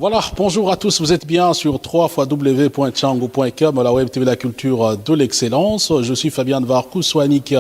Voilà, bonjour à tous, vous êtes bien sur www.tchangu.com, la web TV la culture de l'excellence. Je suis Fabien Dvar Kouswanik,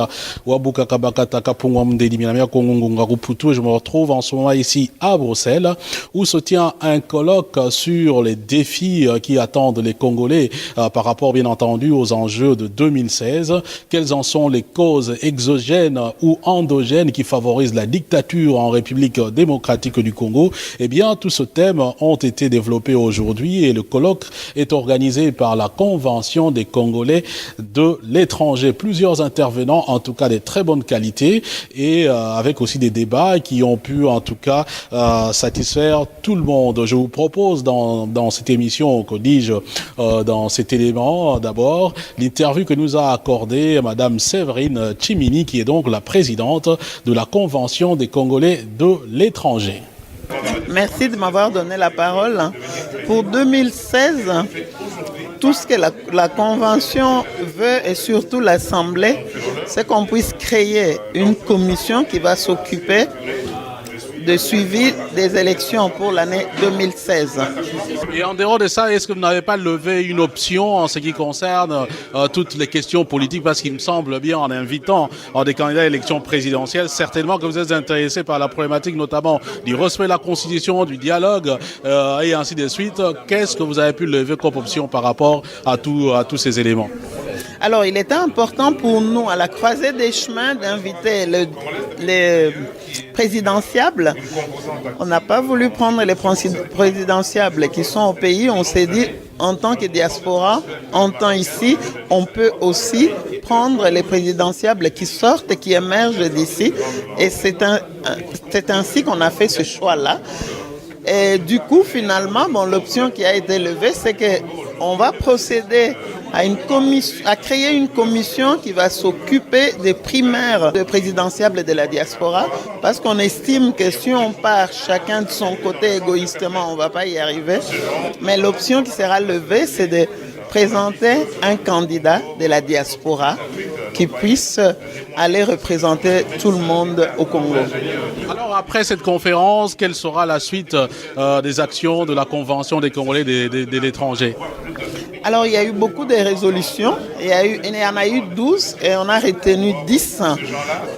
Wabuka Kabakata Kapungwamdeli Minamia Kongunga Ruputu, et je me retrouve en ce moment ici à Bruxelles, où se tient un colloque sur les défis qui attendent les Congolais par rapport bien entendu aux enjeux de 2016. Quelles en sont les causes exogènes ou endogènes qui favorisent la dictature en République démocratique du Congo? Eh bien, tout ce thème ont été développé aujourd'hui et le colloque est organisé par la Convention des Congolais de l'étranger. Plusieurs intervenants, en tout cas de très bonne qualité, et avec aussi des débats qui ont pu en tout cas satisfaire tout le monde. Je vous propose dans cette émission, que dis-je, dans cet élément, d'abord l'interview que nous a accordée Madame Séverine Tchimini, qui est donc la présidente de la Convention des Congolais de l'étranger. Merci de m'avoir donné la parole. Pour 2016, tout ce que la Convention veut, et surtout l'Assemblée, c'est qu'on puisse créer une commission qui va s'occuper de suivi des élections pour l'année 2016. Et en dehors de ça, est-ce que vous n'avez pas levé une option en ce qui concerne toutes les questions politiques? Parce qu'il me semble bien, en invitant des candidats à l'élection présidentielle, certainement que vous êtes intéressé par la problématique notamment du respect de la Constitution, du dialogue et ainsi de suite. Qu'est-ce que vous avez pu lever comme option par rapport à tous ces éléments? Alors, il était important pour nous, à la croisée des chemins, d'inviter les présidentiables. On n'a pas voulu prendre les présidentiables qui sont au pays. On s'est dit, en tant que diaspora, en tant ici, on peut aussi prendre les présidentiables qui sortent, qui émergent d'ici. Et c'est ainsi qu'on a fait ce choix-là. Et du coup, finalement, l'option qui a été levée, c'est qu'on va procéder à créer une commission qui va s'occuper des primaires de présidentiables de la diaspora, parce qu'on estime que si on part chacun de son côté égoïstement, on ne va pas y arriver. Mais l'option qui sera levée, c'est de présenter un candidat de la diaspora qui puisse aller représenter tout le monde au Congo. Alors après cette conférence, quelle sera la suite des actions de la Convention des Congolais de l'étranger? Alors, il y a eu beaucoup de résolutions. Il y en a eu 12 et on a retenu 10.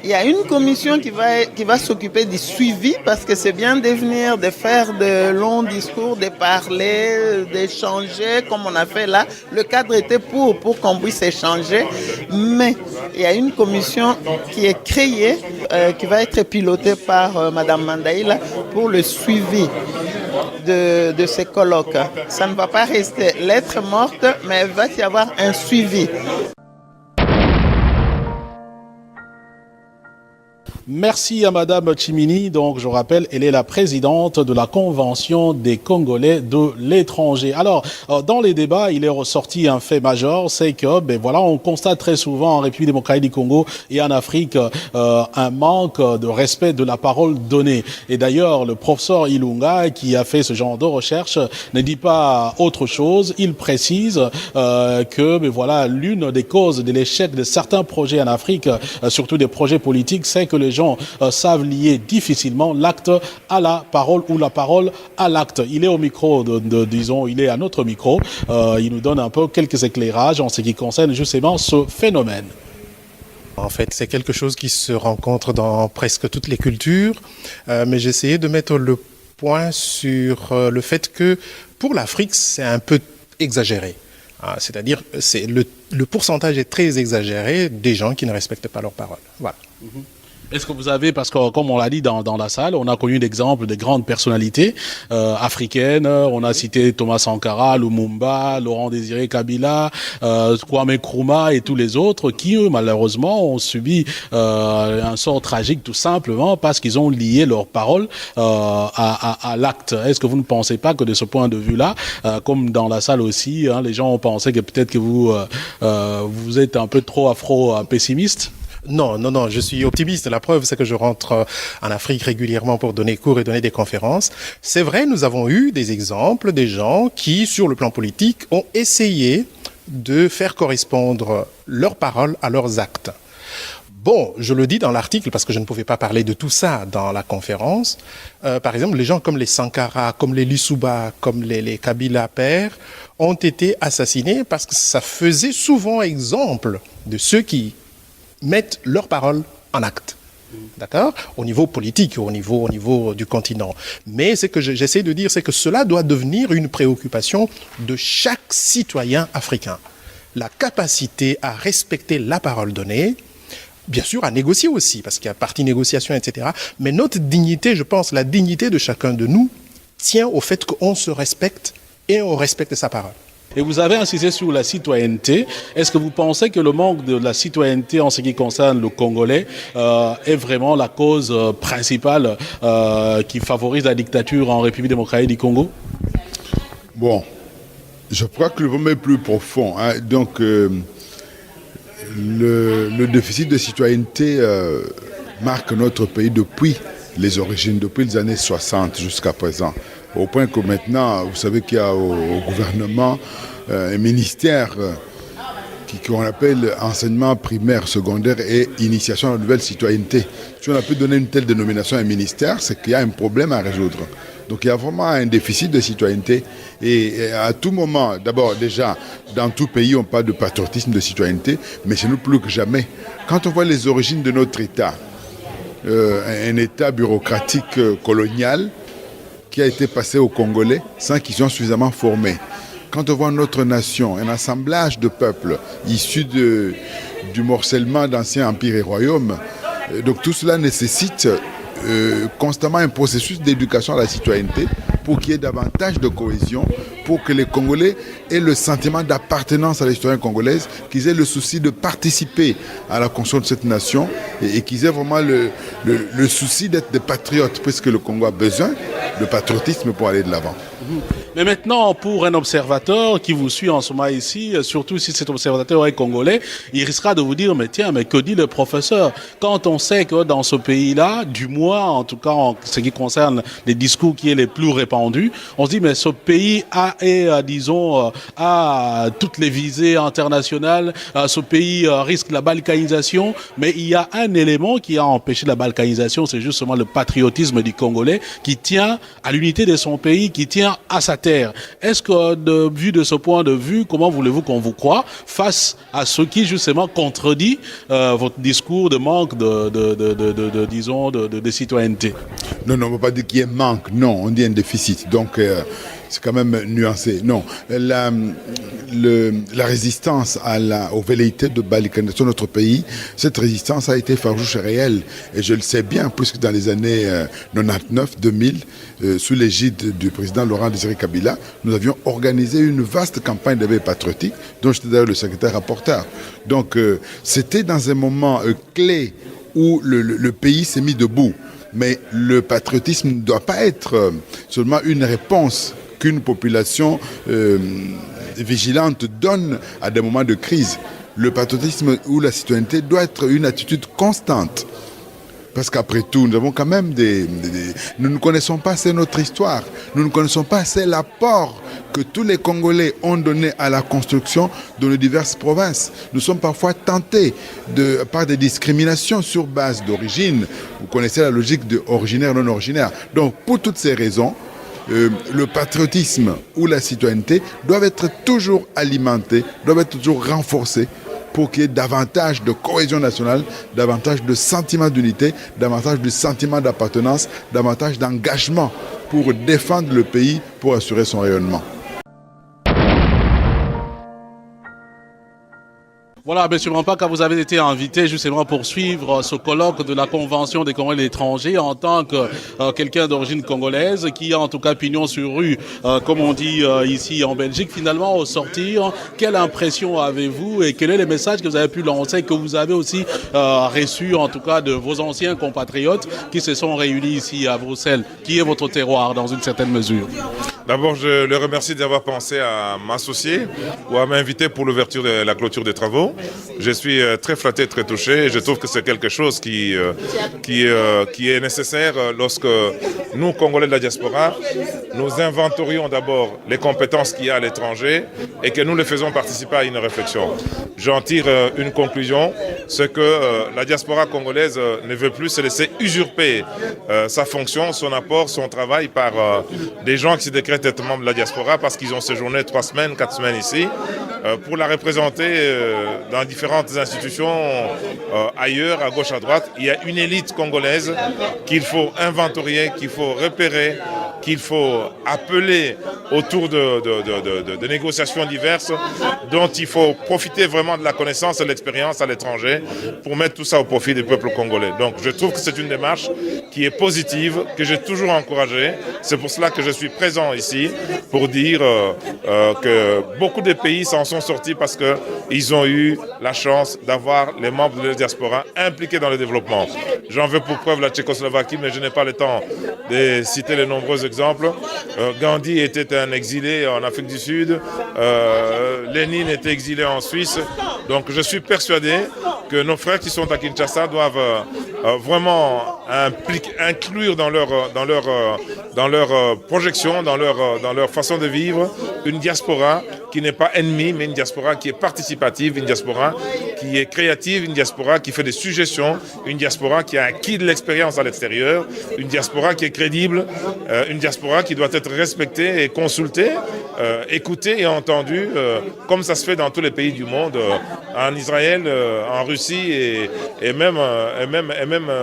Il y a une commission qui va s'occuper du suivi, parce que c'est bien de venir, de faire de longs discours, de parler, d'échanger, comme on a fait là. Le cadre était pour qu'on puisse échanger. Mais il y a une commission qui est créée, qui va être pilotée par Madame Mandaïla pour le suivi de ces colloques. Ça ne va pas rester lettre morte, mais il va y avoir un suivi. Merci à Madame Tchimini. Donc, je rappelle, elle est la présidente de la Convention des Congolais de l'étranger. Alors, dans les débats, il est ressorti un fait majeur, c'est que, on constate très souvent en République démocratique du Congo et en Afrique un manque de respect de la parole donnée. Et d'ailleurs, le professeur Ilunga, qui a fait ce genre de recherche, ne dit pas autre chose. Il précise que, l'une des causes de l'échec de certains projets en Afrique, surtout des projets politiques, c'est que les gens savent lier difficilement l'acte à la parole ou la parole à l'acte. Il est au micro, il est à notre micro. Il nous donne un peu quelques éclairages en ce qui concerne justement ce phénomène. En fait, c'est quelque chose qui se rencontre dans presque toutes les cultures, mais j'ai essayé de mettre le point sur le fait que pour l'Afrique, c'est un peu exagéré. C'est-à-dire, le pourcentage est très exagéré des gens qui ne respectent pas leurs paroles. Voilà. Est-ce que vous avez, parce que comme on l'a dit dans la salle, on a connu l'exemple de grandes personnalités africaines, on a cité Thomas Sankara, Lumumba, Laurent Désiré Kabila, Kwame Nkrumah et tous les autres qui, eux, malheureusement, ont subi un sort tragique tout simplement parce qu'ils ont lié leurs paroles à l'acte. Est-ce que vous ne pensez pas que de ce point de vue-là, comme dans la salle aussi, les gens ont pensé que peut-être que vous êtes un peu trop afro-pessimiste? Non, je suis optimiste. La preuve, c'est que je rentre en Afrique régulièrement pour donner cours et donner des conférences. C'est vrai, nous avons eu des exemples des gens qui, sur le plan politique, ont essayé de faire correspondre leurs paroles à leurs actes. Bon, je le dis dans l'article parce que je ne pouvais pas parler de tout ça dans la conférence. Par exemple, les gens comme les Sankara, comme les Lissouba, comme les Kabila pères ont été assassinés parce que ça faisait souvent exemple de ceux qui mettent leurs paroles en acte. D'accord ? Au niveau politique, au niveau du continent. Mais ce que j'essaie de dire, c'est que cela doit devenir une préoccupation de chaque citoyen africain. La capacité à respecter la parole donnée, bien sûr à négocier aussi, parce qu'il y a partie négociation, etc. Mais notre dignité, je pense, la dignité de chacun de nous tient au fait qu'on se respecte et on respecte sa parole. Et vous avez insisté sur la citoyenneté. Est-ce que vous pensez que le manque de la citoyenneté en ce qui concerne le Congolais est vraiment la cause principale qui favorise la dictature en République démocratique du Congo ? Bon, je crois que le problème est plus profond. Hein. Donc, le déficit de citoyenneté marque notre pays depuis les origines, depuis les années 60 jusqu'à présent. Au point que maintenant, vous savez qu'il y a au gouvernement un ministère qu'on appelle enseignement primaire, secondaire et initiation à la nouvelle citoyenneté. Si on a pu donner une telle dénomination à un ministère, c'est qu'il y a un problème à résoudre. Donc il y a vraiment un déficit de citoyenneté. Et à tout moment, d'abord déjà, dans tout pays, on parle de patriotisme, de citoyenneté, mais chez nous plus que jamais. Quand on voit les origines de notre État, un État bureaucratique colonial, qui a été passé aux Congolais sans qu'ils soient suffisamment formés. Quand on voit notre nation, un assemblage de peuples issus du morcellement d'anciens empires et royaumes, donc tout cela nécessite constamment un processus d'éducation à la citoyenneté pour qu'il y ait davantage de cohésion, pour que les Congolais aient le sentiment d'appartenance à l'histoire congolaise, qu'ils aient le souci de participer à la construction de cette nation et qu'ils aient vraiment le souci d'être des patriotes, puisque le Congo a besoin de patriotisme pour aller de l'avant. Mais maintenant, pour un observateur qui vous suit en ce moment ici, surtout si cet observateur est congolais, il risquera de vous dire, mais tiens, mais que dit le professeur ? Quand on sait que dans ce pays-là, du moins, en tout cas en ce qui concerne les discours qui est les plus répandus, on se dit, mais ce pays a toutes les visées internationales, ce pays risque la balkanisation, mais il y a un élément qui a empêché la balkanisation, c'est justement le patriotisme du Congolais qui tient à l'unité de son pays, qui tient à sa terre. Est-ce que, vu de ce point de vue, comment voulez-vous qu'on vous croie face à ce qui, justement, contredit votre discours de manque de citoyenneté ? Non, on ne va pas dire qu'il y ait manque, non, on dit un déficit. Donc, c'est quand même nuancé. Non, la résistance aux velléités de balkanisation de notre pays, cette résistance a été farouche et réelle. Et je le sais bien, puisque dans les années 99-2000, sous l'égide du président Laurent Désiré Kabila, nous avions organisé une vaste campagne d'éveil patriotique, dont j'étais d'ailleurs le secrétaire rapporteur. Donc, c'était dans un moment clé où le pays s'est mis debout. Mais le patriotisme ne doit pas être seulement une réponse qu'une population vigilante donne à des moments de crise. Le patriotisme ou la citoyenneté doit être une attitude constante. Parce qu'après tout, nous avons quand même nous ne connaissons pas assez notre histoire. Nous ne connaissons pas assez l'apport que tous les Congolais ont donné à la construction de nos diverses provinces. Nous sommes parfois tentés par des discriminations sur base d'origine. Vous connaissez la logique de originaire, non originaire. Donc, pour toutes ces raisons, le patriotisme ou la citoyenneté doivent être toujours alimentés, doivent être toujours renforcés pour qu'il y ait davantage de cohésion nationale, davantage de sentiment d'unité, davantage de sentiment d'appartenance, davantage d'engagement pour défendre le pays, pour assurer son rayonnement. Voilà, M. Mampaka, vous avez été invité justement pour suivre ce colloque de la Convention des Congolais de l'étranger en tant que quelqu'un d'origine congolaise qui a en tout cas pignon sur rue, comme on dit ici en Belgique. Finalement, au sortir, quelle impression avez-vous et quel est le message que vous avez pu lancer, que vous avez aussi reçu en tout cas de vos anciens compatriotes qui se sont réunis ici à Bruxelles, qui est votre terroir dans une certaine mesure? D'abord, je le remercie d'avoir pensé à m'associer ou à m'inviter pour l'ouverture de la clôture des travaux. Je suis très flatté, très touché et je trouve que c'est quelque chose qui est nécessaire lorsque nous, Congolais de la diaspora, nous inventorions d'abord les compétences qu'il y a à l'étranger et que nous les faisons participer à une réflexion. J'en tire une conclusion. c'est que la diaspora congolaise ne veut plus se laisser usurper sa fonction, son apport, son travail par des gens qui se décrètent être membres de la diaspora parce qu'ils ont séjourné 3 semaines, 4 semaines ici, pour la représenter dans différentes institutions ailleurs, à gauche, à droite. Il y a une élite congolaise qu'il faut inventorier, qu'il faut repérer, qu'il faut appeler autour de négociations diverses dont il faut profiter vraiment de la connaissance et de l'expérience à l'étranger pour mettre tout ça au profit du peuple congolais. Donc je trouve que c'est une démarche qui est positive, que j'ai toujours encouragée. C'est pour cela que je suis présent ici pour dire que beaucoup de pays s'en sont sortis parce qu'ils ont eu la chance d'avoir les membres de la diaspora impliqués dans le développement. J'en veux pour preuve la Tchécoslovaquie, mais je n'ai pas le temps de citer les nombreux exemples. Gandhi était un exilé en Afrique du Sud, Lénine était exilé en Suisse. Donc je suis persuadé que nos frères qui sont à Kinshasa doivent vraiment inclure dans leur projection, dans leur façon de vivre, une diaspora qui n'est pas ennemie, mais une diaspora qui est participative, une diaspora qui est créative, une diaspora qui fait des suggestions, une diaspora qui a acquis de l'expérience à l'extérieur, une diaspora qui est crédible, une diaspora qui doit être respectée et consultée, écoutée et entendue, comme ça se fait dans tous les pays du monde, en Israël, en Russie et même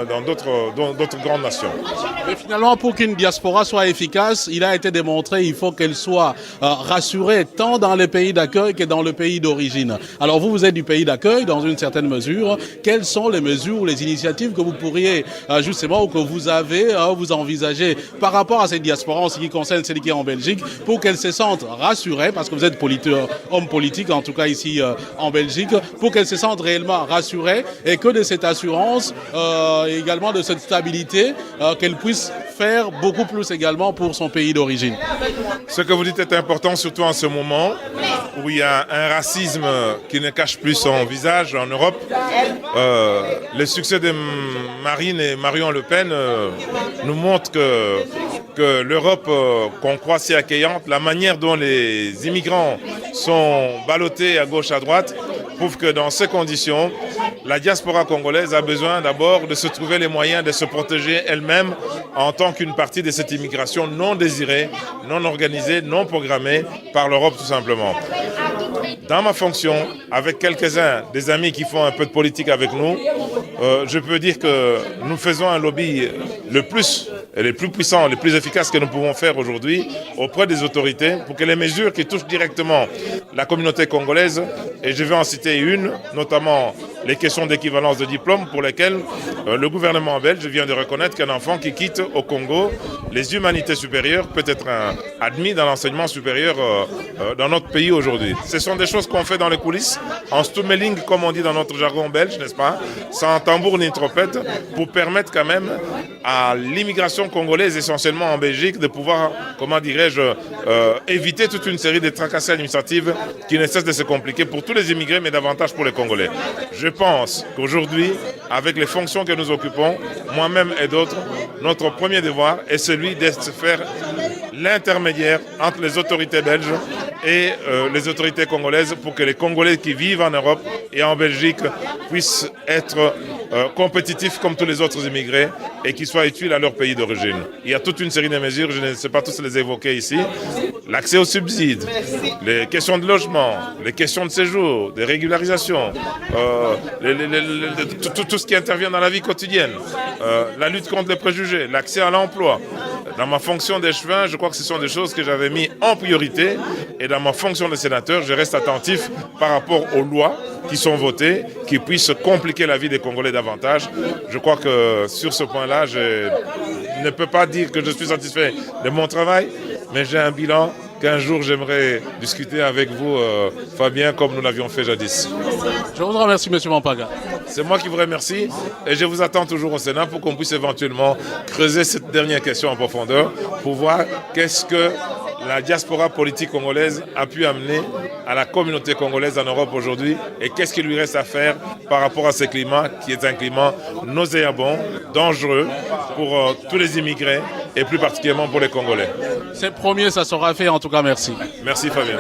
dans d'autres grandes nations. Mais finalement, pour qu'une diaspora soit efficace, il a été démontré qu'il faut qu'elle soit rassurée tant dans les pays d'accueil que dans le pays d'origine. Alors vous êtes du pays d'accueil dans une certaine mesure. Quelles sont les mesures ou les initiatives que vous pourriez justement ou que vous avez vous envisagez par rapport à cette diaspora en ce qui concerne celle qui est en Belgique pour qu'elle se sente rassurée, parce que vous êtes homme politique en tout cas ici en Belgique, pour qu'elle se sente réellement rassurée et que de cette assurance et également de cette stabilité qu'elle puisse faire beaucoup plus également pour son pays d'origine. Ce que vous dites est important, surtout en ce moment où il y a un racisme qui ne cache plus son visage en Europe. Le succès de Marine et Marion Le Pen nous montre que l'Europe qu'on croit si accueillante, la manière dont les immigrants sont ballottés à gauche, à droite, prouve que dans ces conditions, la diaspora congolaise a besoin d'abord de se trouver les moyens de se protéger elle-même en tant qu'une partie de cette immigration non désirée, non organisée, non programmée par l'Europe tout simplement. Dans ma fonction, avec quelques-uns des amis qui font un peu de politique avec nous, je peux dire que nous faisons un lobby le plus et les plus puissants, les plus efficaces que nous pouvons faire aujourd'hui auprès des autorités pour que les mesures qui touchent directement la communauté congolaise, et je vais en citer une, notamment les questions d'équivalence de diplôme pour lesquelles le gouvernement belge vient de reconnaître qu'un enfant qui quitte au Congo les humanités supérieures peut être admis dans l'enseignement supérieur dans notre pays aujourd'hui. Ce sont des choses qu'on fait dans les coulisses, en stummeling comme on dit dans notre jargon belge, n'est-ce pas, sans tambour ni trompette, pour permettre quand même à l'immigration congolaise, essentiellement en Belgique, de pouvoir, comment dirais-je, éviter toute une série de tracasseries administratives qui ne cessent de se compliquer pour tous les immigrés, mais davantage pour les Congolais. Je pense qu'aujourd'hui, avec les fonctions que nous occupons, moi-même et d'autres, notre premier devoir est celui de se faire l'intermédiaire entre les autorités belges et les autorités congolaises pour que les Congolais qui vivent en Europe et en Belgique puissent être compétitifs comme tous les autres immigrés et qu'ils soient utiles à leur pays d'origine. Il y a toute une série de mesures, je ne sais pas tous les évoquer ici. L'accès aux subsides, les questions de logement, les questions de séjour, des régularisations, tout ce qui intervient dans la vie quotidienne, la lutte contre les préjugés, l'accès à l'emploi. Dans ma fonction d'échevin, je crois que ce sont des choses que j'avais mis en priorité et dans ma fonction de sénateur, je reste attentif par rapport aux lois qui sont votées, qui puissent compliquer la vie des Congolais davantage. Je crois que sur ce point-là, je ne peux pas dire que je suis satisfait de mon travail, mais j'ai un bilan qu'un jour j'aimerais discuter avec vous, Fabien, comme nous l'avions fait jadis. Je vous remercie, M. Mampaga. C'est moi qui vous remercie et je vous attends toujours au Sénat pour qu'on puisse éventuellement creuser cette dernière question en profondeur pour voir qu'est-ce que la diaspora politique congolaise a pu amener à la communauté congolaise en Europe aujourd'hui et qu'est-ce qu'il lui reste à faire par rapport à ce climat qui est un climat nauséabond, dangereux pour tous les immigrés et plus particulièrement pour les Congolais. C'est promis, ça sera fait en tout cas, merci. Merci Fabien.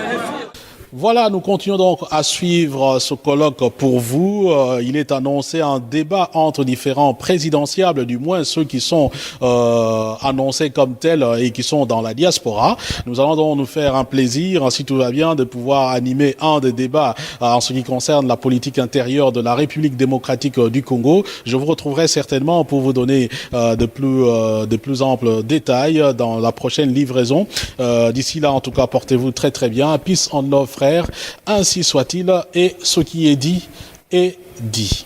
Voilà, nous continuons donc à suivre ce colloque pour vous. Il est annoncé un débat entre différents présidentiables, du moins ceux qui sont annoncés comme tels et qui sont dans la diaspora. Nous allons donc nous faire un plaisir, si tout va bien, de pouvoir animer un des débats en ce qui concerne la politique intérieure de la République démocratique du Congo. Je vous retrouverai certainement pour vous donner de plus amples détails dans la prochaine livraison. D'ici là, en tout cas, portez-vous très très bien. Peace and love, frères. Ainsi soit-il. Et ce qui est dit est dit.